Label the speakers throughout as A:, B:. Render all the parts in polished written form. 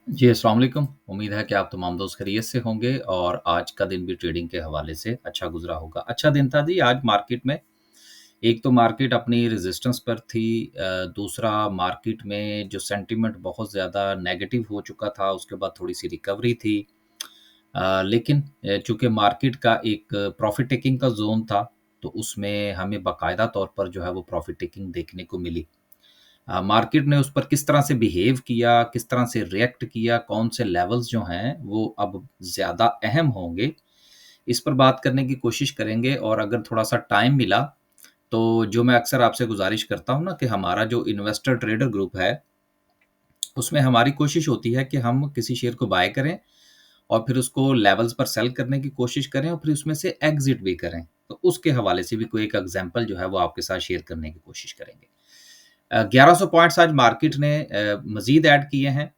A: जी, अस्सलाम वालेकुम। उम्मीद है कि आप तमाम दोस्त खैरियत से होंगे और आज का दिन भी ट्रेडिंग के हवाले से अच्छा गुज़रा होगा। अच्छा दिन था जी आज मार्केट में। एक तो मार्केट अपनी रेज़िस्टेंस पर थी, दूसरा मार्केट में जो सेंटिमेंट बहुत ज़्यादा नेगेटिव हो चुका था, उसके बाद थोड़ी-सी रिकवरी थी। लेकिन चूँकि मार्केट का एक प्रॉफ़िट टेकिंग का ज़ोन था, तो उसमें हमें बाकायदा तौर पर जो है वो प्रॉफ़िट टेकिंग देखने को मिली। मार्केट ने उस पर किस तरह से बिहेव किया, किस तरह से रिएक्ट किया, कौन से लेवल्स जो हैं वो अब ज़्यादा अहम होंगे, इस पर बात करने की कोशिश करेंगे और अगर थोड़ा-सा टाइम मिला, तो जो मैं अक्सर आपसे गुज़ारिश करता हूँ ना कि हमारा जो इन्वेस्टर ट्रेडर ग्रुप है, उसमें हमारी कोशिश होती है कि हम किसी शेयर को बाय करें और फिर उसको लेवल्स पर सेल करने की कोशिश करें और फिर उसमें से एग्ज़िट भी करें। तो उसके हवाले से भी कोई एक एग्ज़ाम्पल जो है वो आपके साथ शेयर करने की कोशिश करेंगे। 1100 पॉइंट्स आज मार्केट ने मज़ीद ऐड किए हैं।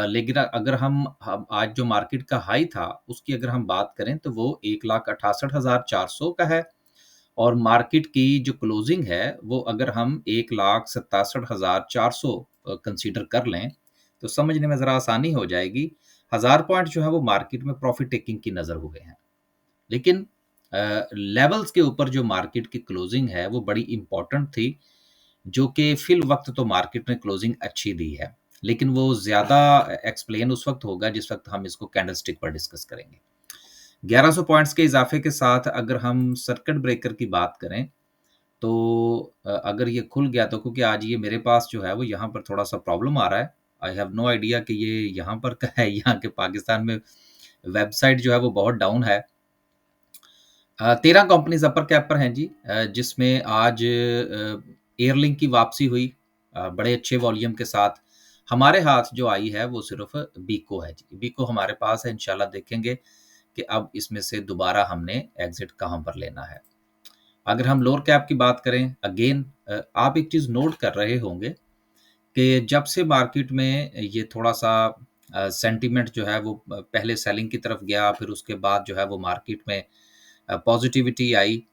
A: लेकिन अगर हम आज जो मार्केट का हाई था, उसकी अगर हम बात करें तो वो 1,68,400 का है और मार्केट की जो क्लोजिंग है, वो अगर हम 1,67,400 कंसीडर कर लें, तो समझने में ज़रा आसानी हो जाएगी। 1000 पॉइंट जो है वो मार्केट में प्रॉफ़िट टेकिंग की नज़र हुए हैं। लेकिन लेवल्स के ऊपर जो मार्केट की क्लोजिंग है, वो बड़ी इम्पोर्टेंट थी, जो कि फ़िल वक़्त तो मार्केट ने क्लोजिंग अच्छी दी है। लेकिन वो ज़्यादा एक्सप्लेन उस वक़्त होगा जिस वक़्त हम इसको कैंडलस्टिक पर डिस्कस करेंगे। 1100 पॉइंट्स के इज़ाफ़े के साथ अगर हम सर्किट ब्रेकर की बात करें, तो अगर ये खुल गया तो क्योंकि आज ये मेरे पास जो है वो यहाँ पर थोड़ा-सा प्रॉब्लम आ रहा है। आई हैव नो आइडिया कि ये यहाँ पर का है या कि पाकिस्तान में वेबसाइट जो है वो बहुत डाउन है। 13 कंपनीज़ अपर कैप पर हैं जी, जिसमें आज एयरलिंक की वापसी हुई, बड़े अच्छे वॉल्यूम के साथ। हमारे हाथ जो आई है वो सिर्फ़ बीको है जी। बीको हमारे पास है, इंशाल्लाह देखेंगे कि अब इसमें से दोबारा हमने एग्ज़िट कहाँ पर लेना है। अगर हम लोअर कैप की बात करें, अगेन आप एक चीज़ नोट कर रहे होंगे कि जब से मार्केट में ये थोड़ा-सा सेंटिमेंट जो है वो पहले सेलिंग की तरफ गया, फिर उसके बाद जो है वो मार्केट में पॉज़िटिविटी आई,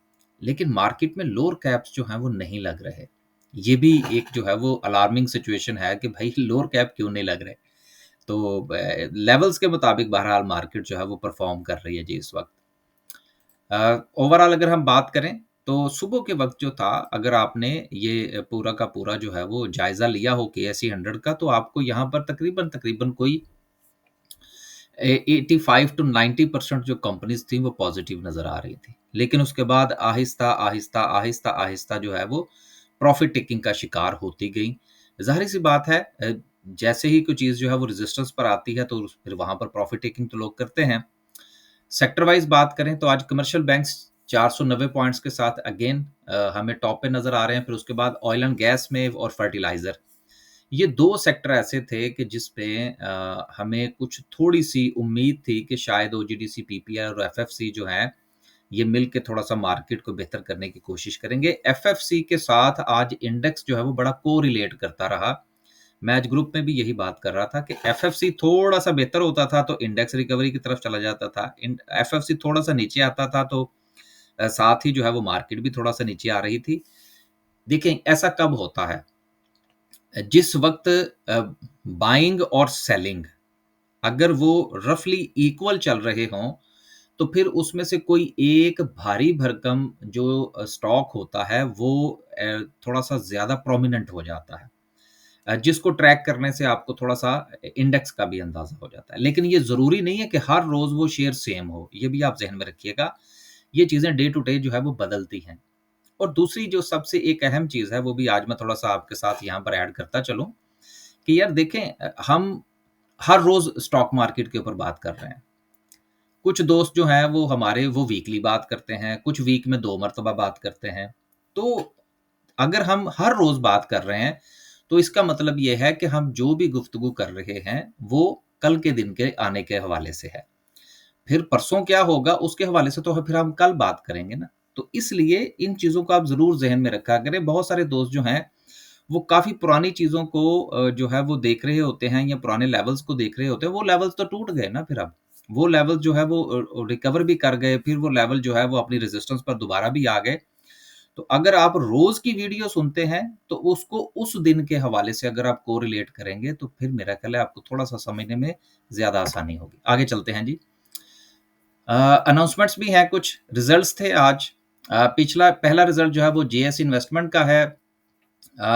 A: लेकिन मार्केट में लोअर कैप्स जो हैं वो नहीं लग रहे। ये भी एक जो है वो अलार्मिंग सिचुएशन है कि भाई लोअर कैप क्यों नहीं लग रहे? तो लेवल्स के मुताबिक बहरहाल मार्केट जो है वो परफ़ॉर्म कर रही है जी इस वक़्त। ओवरऑल अगर हम बात करें, तो सुबह के वक़्त जो था, अगर आपने ये पूरा का पूरा जो है वो जायज़ा लिया हो केएसई 100 का, तो आपको यहाँ पर तकरीबन कोई 85 टू 90% जो कंपनीज़ थी वो पॉज़िटिव नज़र आ रही थी। लेकिन उसके बाद आहिस्ता जो है वो प्रॉफ़िट टेकिंग का शिकार होती गईं। ज़ाहिर-सी बात है, जैसे ही कोई चीज़ जो है वो रेज़िस्टेंस पर आती है तो फिर वहाँ पर प्रॉफ़िट टेकिंग तो लोग करते हैं। सेक्टर वाइज़ बात करें तो आज कमर्शियल बैंक्स 490 पॉइंट्स के साथ अगेन हमें टॉप पे नज़र आ रहे हैं। फिर उसके बाद ऑयल एंड गैस में और फर्टिलाइज़र। ये 2 सेक्टर ऐसे थे कि जिस पे हमें कुछ थोड़ी-सी उम्मीद थी कि शायद ओजीडीसी, पीपीआई और एफएफसी जो हैं, ये मिल के थोड़ा-सा मार्केट को बेहतर करने की कोशिश करेंगे। एफएफसी के साथ आज इंडेक्स जो है वो बड़ा कोरिलेट करता रहा। मैं आज ग्रुप में भी यही बात कर रहा था कि एफएफसी थोड़ा-सा बेहतर होता था तो इंडेक्स रिकवरी की तरफ चला जाता था। एफएफसी थोड़ा-सा नीचे आता था तो साथ ही जो है वो मार्केट भी थोड़ा-सा नीचे आ रही थी। देखें ऐसा कब होता है? जिस वक़्त बाइंग और सेलिंग अगर वो रफ़ली इक्वल चल रहे हों, तो फिर उसमें से कोई एक भारी भरकम जो स्टॉक होता है वो थोड़ा-सा ज़्यादा प्रोमिनेंट हो जाता है। जिसको ट्रैक करने से आपको थोड़ा-सा इंडेक्स का भी अंदाज़ा हो जाता है। लेकिन ये ज़रूरी नहीं है कि हर रोज़ वो शेयर सेम हो, ये भी आप ज़हन में रखिएगा। ये चीज़ें डे टू डे जो है वो बदलती हैं। और दूसरी जो सबसे एक अहम चीज़ है, वो भी आज मैं थोड़ा-सा आपके साथ यहाँ पर ऐड करता चलूँ कि यार देखें, हम हर रोज़ स्टॉक मार्केट के ऊपर बात कर रहे हैं। कुछ दोस्त जो हैं वो हमारे वो वीकली बात करते हैं, कुछ वीक में 2 मर्तबा बात करते हैं। तो अगर हम हर रोज़ बात कर रहे हैं, तो इसका मतलब ये है कि हम जो भी गुफ्तगू कर रहे हैं, वो कल के दिन के आने के हवाले से है। फिर परसों क्या होगा उसके हवाले से तो फिर हम कल बात करेंगे ना। तो इसलिए इन चीज़ों को आप ज़रूर ज़हन में रखा करें। बहुत सारे दोस्त जो हैं, वो काफ़ी पुरानी चीज़ों को जो है वो देख रहे होते हैं या पुराने लेवल्स को देख रहे होते हैं। वो लेवल्स तो टूट गए ना फिर अब। वो लेवल जो है वो रिकवर भी कर गए, फिर वो लेवल जो है वो अपनी रेज़िस्टेंस पर दोबारा भी आ गए। तो अगर आप रोज़ की वीडियो सुनते हैं, तो उसको उस दिन के हवाले से अगर आप कोरिलेट करेंगे, तो फिर मेरा ख़्याल है आपको थोड़ा-सा समझने में ज़्यादा आसानी होगी। आगे चलते हैं जी। अनाउंसमेंट्स भी हैं कुछ, रिज़ल्ट्स थे आज। पिछला पहला रिज़ल्ट जो है वो जेएस इन्वेस्टमेंट का है।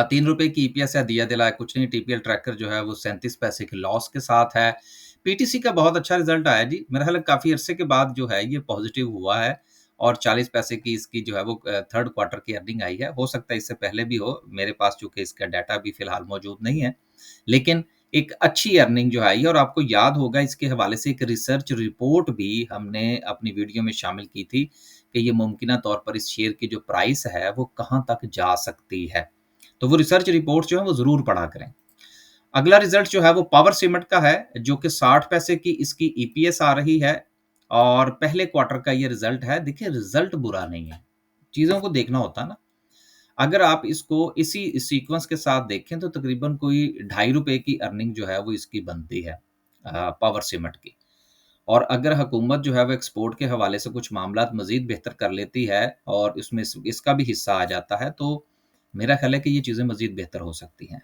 A: ₹3 की ईपीएस है, दिया दिलाया कुछ नहीं। टीपीएल ट्रैकर जो है वो 37 पैसे के लॉस के साथ है। पीटीसी का बहुत अच्छा रिज़ल्ट आया जी। मेरा ख़्याल है काफ़ी अरसे के बाद जो है ये पॉज़िटिव हुआ है और 40 पैसे की इसकी जो है वो थर्ड क्वार्टर की अर्निंग आई है। हो सकता है इससे पहले भी हो, मेरे पास चूँकि इसका डाटा अभी फ़िलहाल मौजूद नहीं है। लेकिन एक अच्छी अर्निंग जो आई है और आपको याद होगा इसके हवाले से एक रिसर्च रिपोर्ट भी हमने अपनी वीडियो में शामिल की थी कि ये मुमकिना तौर पर इस शेयर की जो प्राइस है वो कहाँ तक जा सकती है। तो वो रिसर्च रिपोर्ट जो है वो ज़रूर पढ़ा करें। अगला रिज़ल्ट जो है वो पावर सिमेंट का है, जो कि 60 पैसे की इसकी ईपीएस आ रही है और पहले क्वार्टर का ये रिज़ल्ट है। देखिए रिज़ल्ट बुरा नहीं है, चीज़ों को देखना होता है ना। अगर आप इसको इसी सीक्वेंस के साथ देखें तो तकरीबन कोई ₹2.5 की अर्निंग जो है वो इसकी बनती है पावर सिमेंट की। और अगर हुकूमत जो है वो एक्सपोर्ट के हवाले से कुछ मामलात मज़ीद बेहतर कर लेती है और इसमें इसका भी हिस्सा आ जाता है, तो मेरा ख़्याल है कि ये चीज़ें मज़ीद बेहतर हो सकती हैं।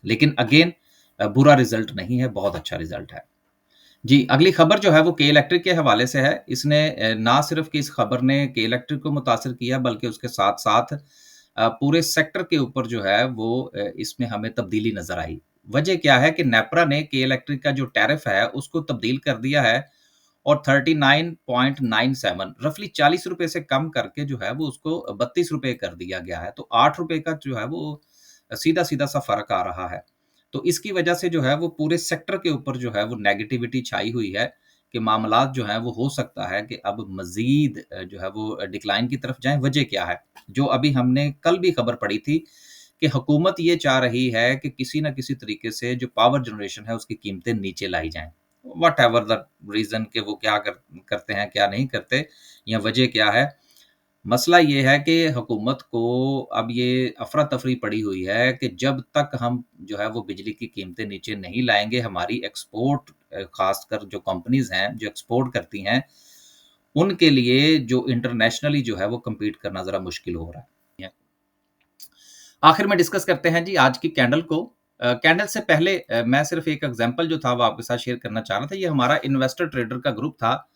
A: लेकिन अगेन बुरा रिज़ल्ट नहीं है, बहुत अच्छा रिज़ल्ट है। जी, अगली खबर जो है वो के इलेक्ट्रिक के हवाले से है। इसने ना सिर्फ़ कि इस खबर ने के इलेक्ट्रिक को मुतासिर किया बल्कि उसके साथ-साथ पूरे सेक्टर के ऊपर जो है वो इसमें हमें तब्दीली नज़र आई। वजह क्या है कि नेपरा ने के इलेक्ट्रिक का जो टैरिफ है उसको तब्दील कर दिया है और 39.97 रफ़ली ₹40 से कम करके जो है वो उसको ₹32 कर दिया गया है। तो ₹8 का जो है वो सीधा-सीधा सा फ़र्क आ रहा है। तो इसकी वजह से जो है वो पूरे सेक्टर के ऊपर जो है वो नेगेटिविटी छाई हुई है कि मामलात जो हैं वो हो सकता है कि अब मज़ीद जो है वो डिक्लाइन की तरफ जाएँ। वजह क्या है? जो अभी हमने कल भी खबर पढ़ी थी कि हुकूमत ये चाह रही है कि किसी न किसी तरीके से जो पावर जनरेशन है उसकी कीमतें नीचे लाई जाएँ। व्हाटएवर द रीज़न कि वो क्या करते हैं, क्या नहीं करते या वजह क्या है। मसला ये है कि हुकूमत को अब ये अफ़रा-तफ़री पड़ी हुई है कि जब तक हम जो है वो बिजली की कीमतें नीचे नहीं लाएँगे, हमारी एक्सपोर्ट ख़ासकर जो कंपनीज़ हैं, जो एक्सपोर्ट करती हैं, उनके लिए जो इंटरनेशनली जो है वो कम्पीट करना ज़रा मुश्किल हो रहा है। आखिर में डिस्कस करते हैं जी आज की कैंडल को। कैंडल से पहले मैं सिर्फ़ एक एग्ज़ाम्पल जो था वो आपके साथ शेयर करना चाह रहा था। ये हमारा इन्वेस्टर ट्रेडर का ग्रुप था,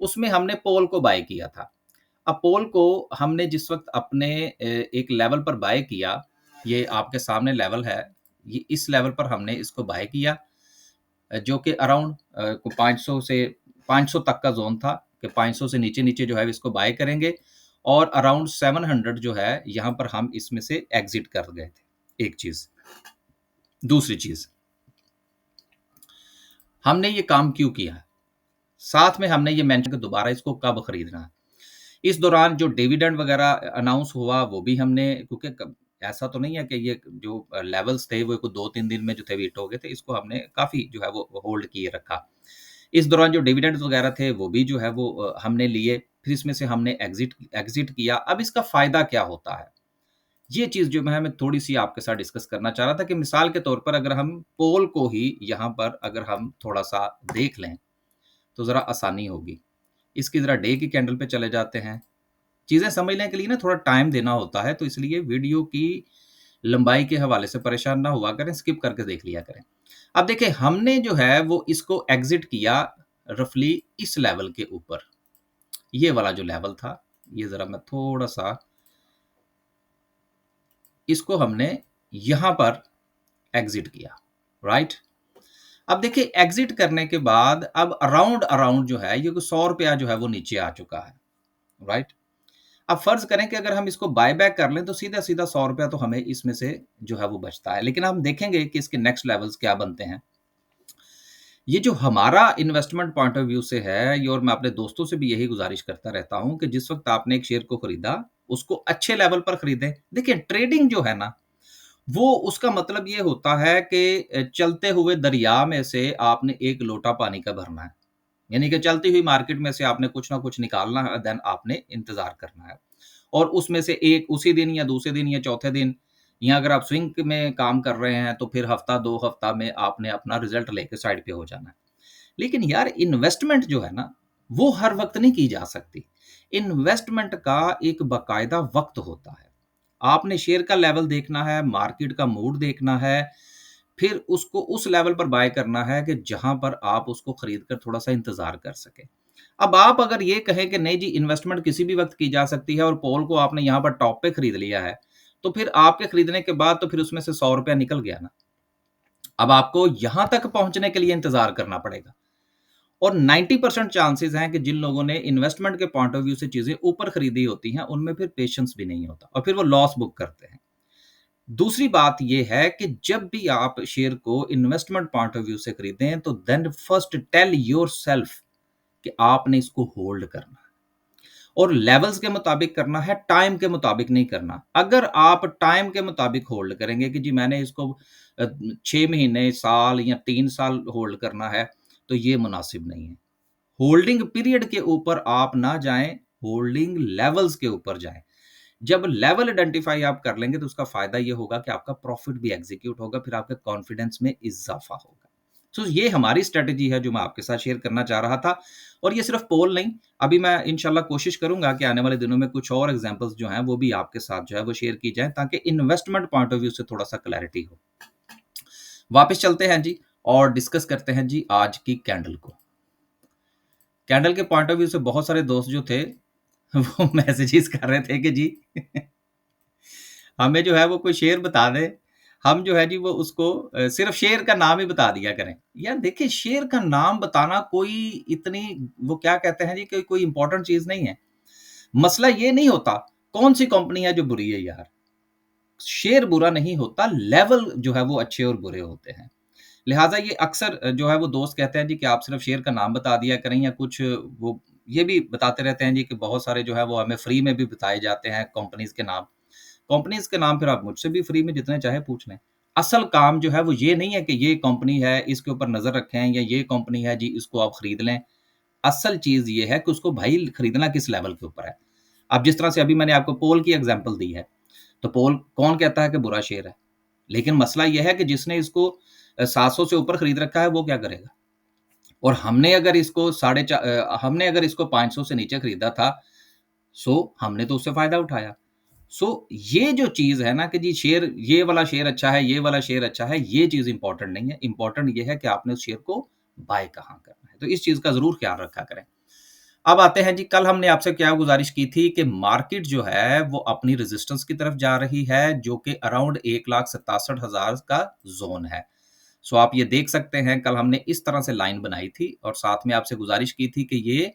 A: उसमें हमने पोल को बाय किया था। अब पोल को हमने जिस वक़्त अपने एक लेवल पर बाय किया, ये आपके सामने लेवल है, ये इस लेवल पर हमने इसको बाय किया जो कि अराउंड 500 से 500 तक का ज़ोन था कि 500 से नीचे-नीचे जो है इसको बाय करेंगे और अराउंड 700 जो है यहाँ पर हम इसमें से एग्ज़िट कर गए थे, एक चीज़। दूसरी चीज़, हमने ये काम क्यों किया? साथ में हमने ये मेंशन कि दोबारा इसको कब खरीदना है। इस दौरान जो डिविडेंड वगैरह अनाउंस हुआ वो भी हमने क्योंकि ऐसा तो नहीं है कि ये जो लेवल्स थे वो 2-3 दिन में जो थे हिट हो गए थे, इसको हमने काफ़ी जो है वो होल्ड किए रखा। इस दौरान जो डिविडेंड्स वगैरह थे वो भी जो है वो हमने लिए, फिर इसमें से हमने एग्ज़िट एग्ज़िट किया। अब इसका फ़ायदा क्या होता है? ये चीज़ जो मैं थोड़ी-सी आपके साथ डिस्कस करना चाह रहा था कि मिसाल के तौर पर अगर हम पोल को ही यहाँ पर अगर हम थोड़ा-सा देख लें, तो ज़रा आसानी होगी। इसकी ज़रा डे की कैंडल पे चले जाते हैं। चीज़ें समझने के लिए ना थोड़ा टाइम देना होता है, तो इसलिए वीडियो की लंबाई के हवाले से परेशान ना हुआ करें, स्किप करके देख लिया करें। अब देखिए हमने जो है वो इसको एग्ज़िट किया रफ़ली इस लेवल के ऊपर, ये वाला जो लेवल था, ये ज़रा मैं थोड़ा-सा इसको हमने यहाँ पर एग्ज़िट किया, राइट? अब देखिए एग्ज़िट करने के बाद अब अराउंड जो है ये कोई ₹100 जो है वो नीचे आ चुका है, राइट? अब फ़र्ज़ करें कि अगर हम इसको बाय बैक कर लें तो सीधा-सीधा ₹100 तो हमें इसमें से जो है वो बचता है। लेकिन हम देखेंगे कि इसके नेक्स्ट लेवल्स क्या बनते हैं। ये जो हमारा इन्वेस्टमेंट पॉइंट ऑफ व्यू से है ये और मैं अपने दोस्तों से भी यही गुज़ारिश करता रहता हूँ कि जिस वक़्त आपने एक शेयर को खरीदा, उसको अच्छे लेवल पर खरीदें। देखिए ट्रेडिंग जो है ना, वो उसका मतलब ये होता है कि चलते हुए दरिया में से आपने एक लोटा पानी का भरना है। यानी कि चलती हुई मार्केट में से आपने कुछ ना कुछ निकालना है, देन आपने इंतज़ार करना है। और उसमें से एक उसी दिन या दूसरे दिन या चौथे दिन या अगर आप स्विंग में काम कर रहे हैं, तो फिर हफ़्ता 2 हफ़्ता में आपने अपना रिज़ल्ट लेके साइड पे हो जाना है। लेकिन यार इन्वेस्टमेंट जो है ना, वो हर वक़्त नहीं की जा सकती। इन्वेस्टमेंट का एक बाकायदा वक़्त होता है। आपने शेयर का लेवल देखना है, मार्केट का मूड देखना है, फिर उसको उस लेवल पर बाय करना है कि जहाँ पर आप उसको खरीद कर थोड़ा-सा इंतज़ार कर सकें। अब आप अगर ये कहें कि नहीं जी इन्वेस्टमेंट किसी भी वक़्त की जा सकती है और पोल को आपने यहाँ पर टॉप पे खरीद लिया है, तो फिर आपके खरीदने के बाद तो फिर उसमें से ₹100 निकल गया ना। अब आपको यहाँ तक पहुँचने के लिए इंतज़ार करना पड़ेगा। और 90% चांसेस हैं कि जिन लोगों ने इन्वेस्टमेंट के पॉइंट ऑफ व्यू से चीज़ें ऊपर खरीदी होती हैं, उनमें फिर पेशेंस भी नहीं होता और फिर वो लॉस बुक करते हैं। दूसरी बात ये है कि जब भी आप शेयर को इन्वेस्टमेंट पॉइंट ऑफ व्यू से खरीदें, तो देन फर्स्ट टेल योरसेल्फ कि आपने इसको होल्ड करना है और लेवल्स के मुताबिक करना है, टाइम के मुताबिक नहीं करना। अगर आप टाइम के मुताबिक होल्ड करेंगे कि जी मैंने इसको 6 महीने, साल या 3 साल होल्ड करना है, तो ये मुनासिब नहीं है। होल्डिंग पीरियड के ऊपर आप ना जाएँ, होल्डिंग लेवल्स के ऊपर जाएँ। जब लेवल आइडेंटिफ़ाई आप कर लेंगे तो उसका फ़ायदा ये होगा कि आपका प्रॉफ़िट भी एग्ज़ीक्यूट होगा, फिर आपके कॉन्फिडेंस में इज़ाफ़ा होगा। तो ये हमारी स्ट्रैटेजी है जो मैं आपके साथ शेयर करना चाह रहा था और ये सिर्फ़ पोल नहीं, अभी मैं इंशाल्लाह कोशिश करूँगा कि आने वाले दिनों में कुछ और एग्ज़ाम्पल्स जो हैं वो भी आपके साथ जो है वो शेयर की जाएँ ताकि इन्वेस्टमेंट पॉइंट ऑफ व्यू से थोड़ा-सा क्लैरिटी हो। वापस चलते हैं जी और डिस्कस करते हैं जी आज की कैंडल को। कैंडल के पॉइंट ऑफ व्यू से बहुत सारे दोस्त जो थे वो मैसेजेस कर रहे थे कि जी हमें जो है वो कोई शेर बता दें, हम जो है जी वो उसको सिर्फ़ शेर का नाम ही बता दिया करें। यार देखिए शेर का नाम बताना कोई इतनी वो क्या कहते हैं जी कि कोई इम्पोर्टेंट चीज़ नहीं है। मसला ये नहीं होता, कौन-सी कंपनी है जो बुरी है यार? शेर बुरा नहीं होता, लेवल जो है वो अच्छे और बुरे होते हैं। लिहाज़ा ये अक्सर जो है वो दोस्त कहते हैं जी कि आप सिर्फ़ शेयर का नाम बता दिया करें या कुछ वो ये भी बताते रहते हैं जी कि बहुत सारे जो है वो हमें फ्री में भी बताए जाते हैं कंपनीज़ के नाम। कंपनीज़ के नाम फिर आप मुझसे भी फ्री में जितने चाहे पूछ लें। असल काम जो है वो ये नहीं है कि ये कंपनी है, इसके ऊपर नज़र रखें या ये कंपनी है जी इसको आप खरीद लें। असल चीज़ ये है कि उसको भाई खरीदना किस लेवल के ऊपर है। अब जिस तरह से अभी मैंने आपको पोल की एग्ज़ाम्पल दी है, तो पोल कौन कहता है कि बुरा शेयर है? लेकिन मसला ये है कि जिसने इसको 700 से ऊपर खरीद रखा है वो क्या करेगा? और हमने अगर इसको 500 से नीचे खरीदा था, सो हमने तो उससे फ़ायदा उठाया। सो ये जो चीज़ है ना कि जी शेयर ये वाला शेयर अच्छा है, ये वाला शेयर अच्छा है, ये चीज़ इम्पोर्टेंट नहीं है। इम्पोर्टेंट ये है कि आपने उस शेयर को बाय कहाँ करना है। तो इस चीज़ का ज़रूर ख्याल रखा करें। अब आते हैं जी कल हमने आपसे क्या गुज़ारिश की थी कि मार्केट जो है वो अपनी रेज़िस्टेंस की तरफ जा रही है जो कि अराउंड 1,67,000 का ज़ोन है। सो आप ये देख सकते हैं कल हमने इस तरह से लाइन बनाई थी और साथ में आपसे गुज़ारिश की थी कि ये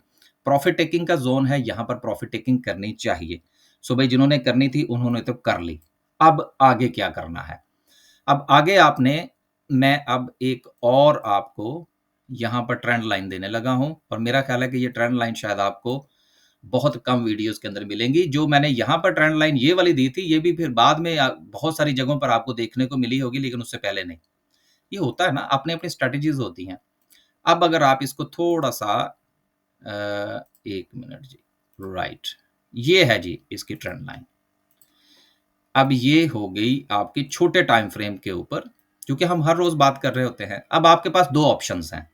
A: प्रॉफ़िट टेकिंग का ज़ोन है, यहाँ पर प्रॉफ़िट टेकिंग करनी चाहिए। सो भई जिन्होंने करनी थी उन्होंने तो कर ली। अब आगे क्या करना है? अब आगे मैं अब एक और आपको यहाँ पर ट्रेंड लाइन देने लगा हूँ और मेरा ख़्याल है कि ये ट्रेंड लाइन शायद आपको बहुत कम वीडियोज़ के अंदर मिलेंगी। जो मैंने यहाँ पर ट्रेंड लाइन ये वाली दी थी, ये भी फिर बाद में बहुत सारी जगहों पर आपको देखने को मिली होगी लेकिन उससे पहले नहीं। ये होता है ना, अपनी-अपनी स्ट्रैटेजीज़ होती हैं। अब अगर आप इसको थोड़ा-सा 1 मिनट जी, राइट, ये है जी इसकी ट्रेंड लाइन। अब ये हो गई आपकी छोटे टाइम फ्रेम के ऊपर, क्योंकि हम हर रोज़ बात कर रहे होते हैं। अब आपके पास 2 ऑप्शंस हैं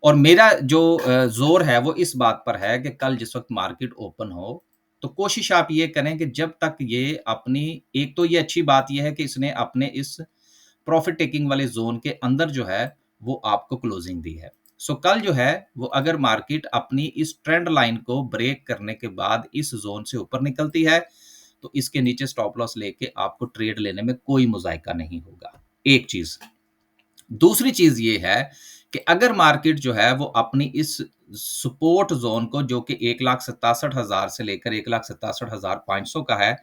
A: और मेरा जो ज़ोर है वो इस बात पर है कि कल जिस वक़्त मार्केट ओपन हो, तो कोशिश आप ये करें कि जब तक ये अपनी एक तो ये अच्छी बात ये है कि इसने अपने इस प्रॉफ़िट टेकिंग वाले ज़ोन के अंदर जो है, वो आपको क्लोजिंग दी है। सो कल जो है, वो अगर मार्केट अपनी इस ट्रेंड लाइन को ब्रेक करने के बाद इस ज़ोन से ऊपर निकलती है, तो इसके नीचे स्टॉप लॉस लेके आपको ट्रेड लेने में कोई मुज़ायका नहीं होगा, एक चीज़। दूसरी चीज़ ये है कि अगर मार्केट जो है, वो अपनी इस सपोर्ट ज़ोन को जो कि 1,67,000 से लेकर 1,67,500 का है,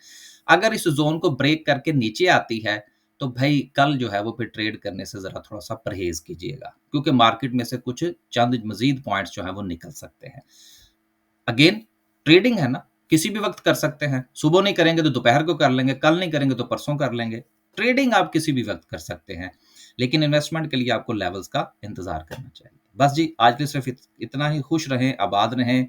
A: अगर इस ज़ोन को ब्रेक करके नीचे आती है, तो भई कल जो है वो फिर ट्रेड करने से ज़रा थोड़ा-सा परहेज़ कीजिएगा, क्योंकि मार्केट में से कुछ चंद मज़ीद पॉइंट्स जो हैं वो निकल सकते हैं। अगेन ट्रेडिंग है ना, किसी भी वक़्त कर सकते हैं, सुबह नहीं करेंगे तो दोपहर को कर लेंगे, कल नहीं करेंगे तो परसों कर लेंगे। ट्रेडिंग आप किसी भी वक़्त कर सकते हैं, लेकिन इन्वेस्टमेंट के लिए आपको लेवल्स का इंतज़ार करना चाहिए। बस जी, आज के लिए सिर्फ़ इतना ही। खुश रहें, आबाद रहें।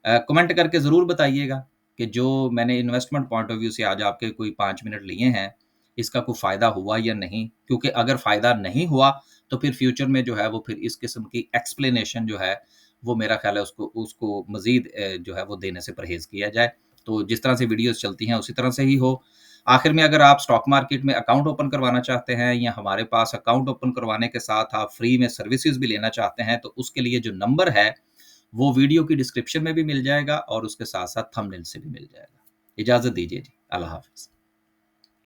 A: कमेंट करके ज़रूर बताइएगा कि जो मैंने इन्वेस्टमेंट पॉइंट ऑफ व्यू से आज आपके कोई 5 मिनट लिए हैं, इसका कोई फ़ायदा हुआ या नहीं? क्योंकि अगर फ़ायदा नहीं हुआ, तो फिर फ्यूचर में जो है वो फिर इस किस्म की एक्सप्लेनेशन जो है, वो मेरा ख़्याल है उसको उसको मज़ीद जो है वो देने से परहेज़ किया जाए। तो जिस तरह से वीडियोज़ चलती हैं उसी तरह से ही हो। आखिर में अगर आप स्टॉक मार्केट में अकाउंट ओपन करवाना चाहते हैं या हमारे पास अकाउंट ओपन करवाने के साथ आप फ्री में सर्विसेज़ भी लेना चाहते हैं, तो उसके लिए जो नंबर है, वो वीडियो की डिस्क्रिप्शन में भी मिल जाएगा और उसके साथ-साथ थंबनेल से भी मिल जाएगा। इजाज़त दीजिए जी। अल्लाह हाफ़िज़।